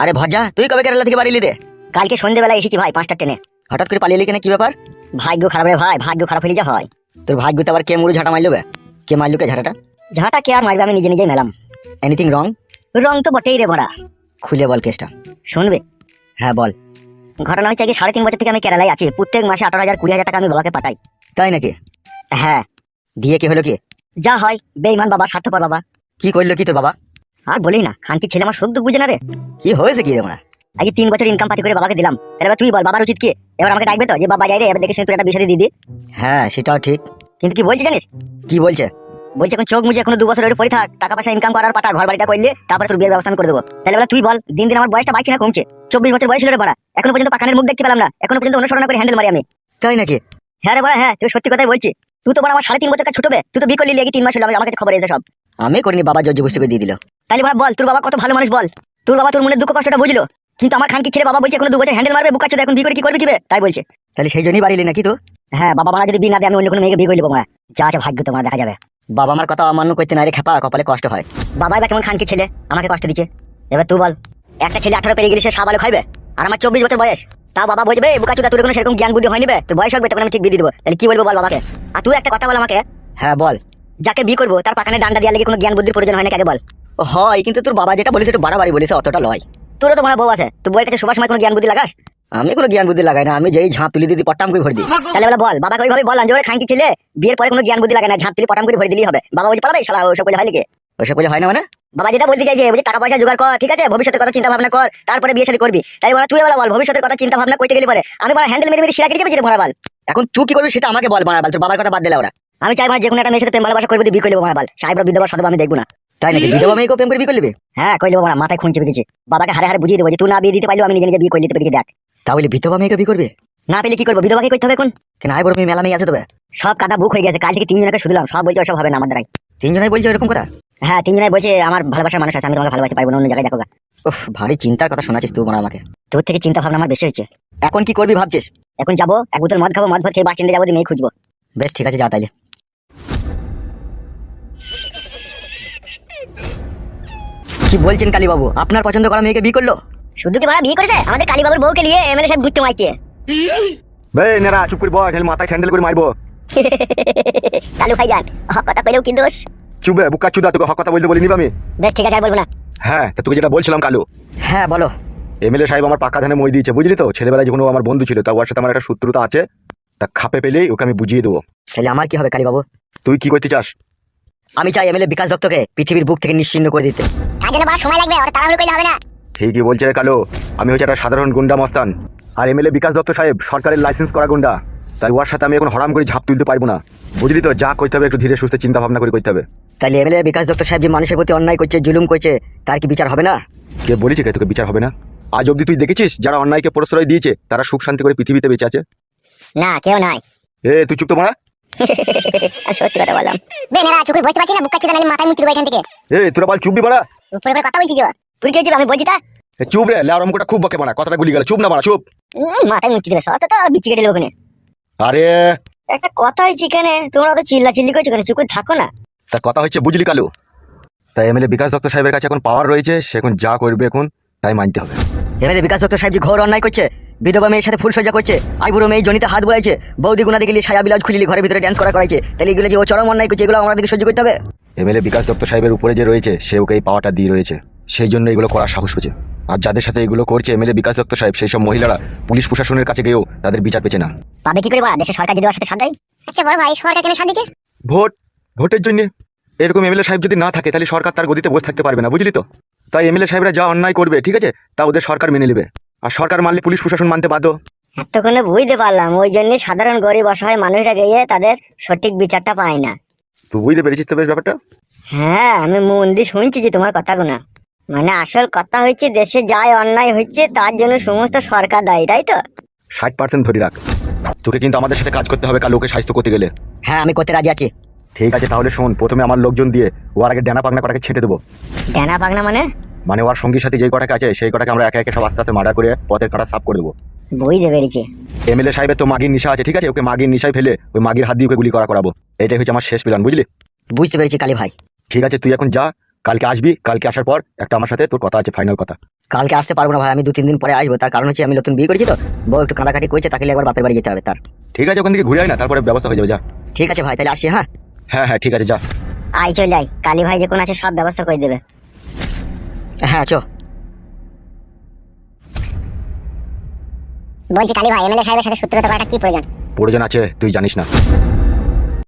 আরে ভজা, তুই কবে কেরালা থেকে বাড়ি এলি রে? কালকে সন্ধ্যেবেলা এসেছি ভাই 5টার ট্রেনে। হঠাৎ করে পালিয়ে এলি কেন, কি ব্যাপার? ভাগ্য খারাপ রে ভাই, ভাগ্য খারাপ হলে যা হয়। তোর ভাগ্যতে আবার কে মুড়ি ঝাঁটা মারলো বে? কে মারলো কে ঝাঁটাটা? ঝাঁটা কে আর মারবে, আমি নিজে নিজেই মেলাম। Anything wrong? রং তো বটেই রে বড়া। খুলে বল কেসটা। শুনবে? হ্যাঁ বল। ঘটনা হচ্ছে কি, 3.5 বছর থেকে আমি কেরালায় আছি। প্রত্যেক মাসে 18,000 20,000 টাকা আমি বাবাকে পাঠাই। তাই নাকি? হ্যাঁ। দিয়ে কি হলো কি? যা হয়, বেঈমান বাবা, স্বার্থপর বাবা। কি করলো কি তোর বাবা? আর বলি না, খানকি ছেলে আমার সুখ দুঃখ বুঝে না রে। কি হয়েছে কি রে মারা? আগে 3 বছর ইনকাম পাতি করে বাবাকে দিলাম। এবার তুই বল, বাবার উচিত কি? এবার আমাকে ডাকবে তো যে বাবা যাই রে, এবার দেখে শুনে তুই একটা বিষয় দিয়ে দি। হ্যাঁ সেটাও ঠিক। কিন্তু কি বলছে জানিস? কি বলছে? বলছে এখন চোখ মুজে এখনো 2 বছর পরে থাক, টাকা পয়সা ইনকাম করার পাটা, ঘর বাড়িটা করলে তারপরে তোর বিয়ের ব্যবস্থা করে দেবো। তাহলে এবার তুই বল, দিন দিন আমার বয়সটা বাড়ছে না কমছে? 24 বছর বয়স হলো রে বাড়া, এখনো পর্যন্ত পাখানের মুখ দেখতে পেলাম না, এখনো পর্যন্ত অনুসরণ করে হ্যান্ডেল মারি আমি। তাই নাকি? হ্যাঁ রে বাড়া, হ্যাঁ, তুই সত্যি কথাই বলছি। তুই তো বড় আমার 3.5 বছর কাছে ছোট বে, তুই তো বিয়ে করলি লেগে 3 মাস হলো, আমার কাছে খবর এসে সব। আমি করিনি, বাবা জর্জি বুঝতে করে দিয়ে দিল। তাহলে বাবা বল, তোর বাবা কত ভালো মানুষ বল। তোর বাবা তোর মনের দুঃখ কষ্টটা বুঝলো, কিন্তু আমার খানকি ছেলে বাবা বলছে এখনো 2 বছর হ্যান্ডেল মারবে, বুকা চোদা, এখন বিয়ে করে কি করবে কি বে, তাই বলছে। তাহলে সেই জন্যই বাড়ি এলি নাকি তো? হ্যাঁ, বাবা মারা যদি বিয়ে না দেয় আমি অন্য কোনো মেয়েকে বিয়ে করে নেবো। যা আছে ভাগ্য তোমার, দেখা যাবে। বাবা আমার কথা অমান্য করতে না রে খেপা, কপালে কষ্ট হয়। বাবা এবার কেমন খানকি ছেলে, আমাকে কষ্ট দিচ্ছে। এবার তুই বল, একটা ছেলে 18 পেরিয়ে গেলে সে সাবালে খাইবে, আর আমার 24 বছর বয়স। তাও বাবা বলবে বুকা চোদা, তোর কোনো সেরকম জ্ঞান বুদ্ধি হয়নি বে, তোর বয়স হবে তখন আমি ঠিক বিয়ে দিয়ে দেবো। তাহলে কি বলবো বল বাবাকে? আর তুই একটা কথা বল আমাকে। হ্যাঁ বল। যাকে বিয়ে করবো তার পাখানে ডান্ডা দেওয়ার লেগে কোনো জ্ঞান বুদ্ধির প্রয়োজন হয় না, কাকে বল? হয়, কিন্তু তোর বাবা যেটা বলেছে একটু বাড়াবাড়ি বলেছে, অতটা লয়। তোরও তো মনে বউ আছে, তুই বউয়ের কাছে সবার সময় কোনো জ্ঞান বুদ্ধি লাগাস? আমি কোনো জ্ঞান বুদ্ধি লাগাই না, আমি যেই ঝাঁপ তুলি দিদি পট্টাম করে ভরে দিই। তাহলে বলে বল বাবাকে ওইভাবে বল, যে ওরে খানকি ছেলে বিয়ের পরে কোনো জ্ঞান বুদ্ধি লাগে না, ঝাঁপ তুলি পটাম করে ভরে দিলেই হবে। বাবা বলছে পালাবে শালা, ওসব বলে হয় নাকি? ওইসব বলে হয় না মানে? বাবা যেটা বলতে চাইছে, বলছে টাকা পয়সা জোগাড় কর, ঠিক আছে, ভবিষ্যতের কথা চিন্তা ভাবনা কর, তারপরে বিয়ে শাদী করবি। তাই বলা তুই বল, ভবিষ্যতের কথা চিন্তা ভাবনা করতে গেলে পরে আমি বলা হ্যান্ডেল মেরে মেরে শিরা কেটে যাবে ভরা বল। এখন তুই কি করবি সেটা আমাকে বল বাড়াবাল, তোর বাবার কথা বাদ দিলে ওরা। আমি চাই মানে যে কোনো একটা মেয়ের সাথে প্রেম ভালোবাসা করবি, বিয়ে করবো ভরা বল। সাহেবরা বিধবা সদবা আমি দেখবো না। তাই নাকি? বিধবা মেয়েকে প্রেম করে বিয়ে করবি? হ্যাঁ কইলে বাবা, মাথায় খুন চেপে গেছে। বাবাকে হারে হারে বুঝিয়ে দেবো যে তুই না বিয়ে দিতে পারলেও আমি নিজে নিজে বিয়ে করে নিতে পেরেছি, দেখ। তাহলে বিধবা মেয়েকে বিয়ে করবে? না পেলে কি করবো, বিধবাকে করতে হবে এখন। কেন আয় বড় মেয়ে মেলা মেয়ে আছে তবে? সব কাটা বুক হয়ে গেছে, কাল থেকে 3 জনকে শুধলাম, সব বলছে ওসব হবে না আমার দ্বারাই। 3 জনাই বলছে এরকম কথা? হ্যাঁ 3 জনাই বলছে আমার ভালোবাসার মানুষ আছে, আমি তোমাকে ভালোবাসতে পারবো না, অন্য জায়গায় দেখো। উফ, ভারী চিন্তার কথা শোনাচ্ছিস তুই মনে আমাকে। তোর থেকে চিন্তা ভাবনা আমার বেশি হচ্ছে। এখন কি করবি ভাবছিস? এখন যাবো এক বোতল মদ খাবো, মদ ভাত খেয়ে বাস স্ট্যান্ডে যাবো, দিয়ে মেয়ে খুঁজবো। বেশ ঠিক আছে, যা তাইলে। কি বলছেন কালী বাবু, আপনার পছন্দ করা মেয়েকে বিয়ে করলো? শুধু কি বড় বিয়ে করেছে, আমাদের কালীবাবুর বউকে নিয়ে এমএলএ সাহেব ঘুরতে মাইছে। বে নেরা চুপ করে বল, খালি মাথায় স্যান্ডেল করে মারবো। কালু ভাইজান, কথা কইলেও কি দোষ? চুপ বে বুকা চুদা, তোকে হক কথা বলতে বলিনি আমি। বেশ ঠিক আছে, আর বলবো না। হ্যাঁ, তা তোকে যেটা বলছিলাম কালু, হ্যাঁ বলো। এমএলএ সাহেব আমার পাকা ধানে মই দিয়েছে, বুঝলি তো। ছেলেবেলায় যখন ও আমার বন্ধু ছিল, তা ওর সাথে আমার একটা শত্রুতা আছে, তা খাপে পেলেই ওকে আমি বুঝিয়ে দেবো। তাহলে আমার কি হবে কালী বাবু? তুই কি করতে চাস? আমি চাই এমএলএ বিকাশ দত্তকে পৃথিবীর বুক থেকে নিশ্চিহ্ন করে দিতে। তার জন্য বড় সময় লাগবে, ওটা তাড়াহুড়ো করলে হবে না। ঠিকই বলছে রে কালু, আমি হচ্ছে একটা সাধারণ গুন্ডা মস্তান, আর এমএলএ বিকাশ দত্ত সাহেব সরকারের লাইসেন্স করা গুন্ডা। তাই ওর সাথে আমি এখন হরাম করে ঝাঁপ তুলতে পারবো না, বুঝলি তো। যা করতে হবে একটু ধীরে সুস্থে চিন্তা ভাবনা করে করতে হবে। তাহলে এমএলএ বিকাশ দত্ত সাহেব যে মানুষের প্রতি অন্যায় করছে, জুলুম করছে, তার কি বিচার হবে না? কে বলেছে কে তোকে বিচার হবে না? আজ অব্দি তুই দেখেছিস যারা অন্যায়কে প্রশ্রয় দিয়েছে তারা সুখ শান্তি করে পৃথিবীতে বেঁচে আছে? না, কেউ নাই। তুই চুপ তো মারা। সত্যি কথা বললাম। বেনেরা চোখে বসতে পারছি না, বুকা চুদা নালে মাথায় মুতি দেবো এখান থেকে। তোরা বল চুপবি মারা। উপরে উপরে কথা বলছি যে তুই কি হয়েছিল আমি বলছি তা? চুপ রে, লেওরম কোটা খুব বকে মারা, কথাটা গুলি গেল। চুপ না মারা, চুপ। মাথায় মুতি দেবে সব তো বিচি কেটে লোকনে। আরে একটা কথা হয়েছে কেন, তোমরা তো চিল্লা চিল্লি করছো কেন, চুপ করে থাকো না। তা কথা হচ্ছে বুঝলি কালু, তাই এমএলএ বিকাশ দত্ত সাহেবের কাছে এখন পাওয়ার রয়েছে, সে এখন যা করবে এখন তাই মানতে হবে। এমএলএ বিকাশ দত্ত সাহেব যে ঘোর অন্যায় করছে, বিধবা মেয়ের সাথে ফুলসজ্জা করছে, আইবুড়ো মেয়ে জনিতে হাত বোলাইছে, বৌদি গুনা দিকে ছায়া বিলাজ খুলিলি ঘরের ভিতরে ড্যান্স করাইছে, তাহলে এগুলো যে ও চরম অন্যায় করছে, এগুলো আমাদেরকে সহ্য করতে হবে? এমএলএ বিকাশ দত্ত সাহেবের উপরে যে রয়েছে সে ওকে এই পাওয়ারটা দিয়ে রয়েছে, সেই জন্য এগুলো করার সাহস পেয়েছে। আর যাদের সাথে এগুলো করছে এমএলএ বিকাশ দত্ত সাহেব, সেই সব মহিলারা পুলিশ প্রশাসনের কাছে গিয়েও তাদের বিচার পেছে না। পাবে কি করে বলা, দেশের সরকার যদি ওর সাথে সাথ দেয়? আচ্ছা বড় ভাই, সরকার কেন সাথ দিচ্ছে? ভোটের জন্য। এরকম এমএলএ সাহেব যদি না থাকে তাহলে সরকার তার গদিতে বসে থাকতে পারবে না, বুঝলি তো। তাই এমএলএ সাহেবরা যা অন্যায় করবে, ঠিক আছে, তা ওদের সরকার মেনে নেবে, আর সরকার মানলে পুলিশ প্রশাসন মানতে বাধ্য। এতক্ষণে বুঝতে পারলাম, ওই জন্য সাধারণ গরিব অসহায় মানুষরা গিয়ে তাদের সঠিক বিচারটা পায় না। তুই বুঝতে পেরেছিস তো বেশ ব্যাপারটা? হ্যাঁ, আমি মন দিয়ে শুনছি যে তোমার কথাগুলো। মানে আসল কথা হচ্ছে দেশে যাই অন্যায় হচ্ছে তার জন্য সমস্ত সরকার দায়ী, তাই তো? 60% ধরে রাখ। তোকে কিন্তু আমাদের সাথে কাজ করতে হবে কালুকে স্বাস্থ্য করতে গেলে। হ্যাঁ আমি করতে রাজি আছি। ঠিক আছে, তাহলে শোন, প্রথমে আমার লোকজন দিয়ে ওর আগে ডানা পাগনা কটাকে ছেঁটে দেবো। ডানা পাগনা মানে ওর সঙ্গীর সাথে যেই কটাকে আছে সেই কটাকে আমরা একে একে সব আস্তে আস্তে মার্ডার করে পথের কাটা সাফ করে দেবো। বুঝতে পেরেছি। এমএলএ সাহেবের তো মাগির নিশা আছে, ঠিক আছে, ওকে মাগির নিশায় ফেলে ওই মাগির হাত দিয়ে ওকে গুলি করাবো। এটাই হচ্ছে আমার শেষ প্ল্যান, বুঝলি? বুঝতে পেরেছি কালী ভাই। ঠিক আছে, তুই এখন যা, কালকে আসবি, কালকে আসার পর একটা আমার সাথে তোর কথা আছে, ফাইনাল কথা। কালকে আসতে পারবো না ভাই, আমি 2-3 দিন পরে আসবো। তার কারণ হচ্ছে আমি নতুন বিয়ে করেছি তো, বউ একটু কাঁদাকাটি করছে, তাকে নিয়ে একবার বাপের বাড়ি যেতে হবে তার। ঠিক আছে, ওখান থেকে ঘুরে আয় না, তারপরে ব্যবস্থা হয়ে যাবে, যা। ঠিক আছে ভাই, তাহলে আসি। হ্যাঁ হ্যাঁ হ্যাঁ ঠিক আছে, যা। আই চলে আই, কালী ভাই যে কোন আছে সব ব্যবস্থা করে দেবে। হ্যাঁ চো। বলছি কালী ভাই, এমএলএ সাহেবের সাথে সূত্রতা করাটা কি প্রয়োজন? প্রয়োজন আছে, তুই জানিস না।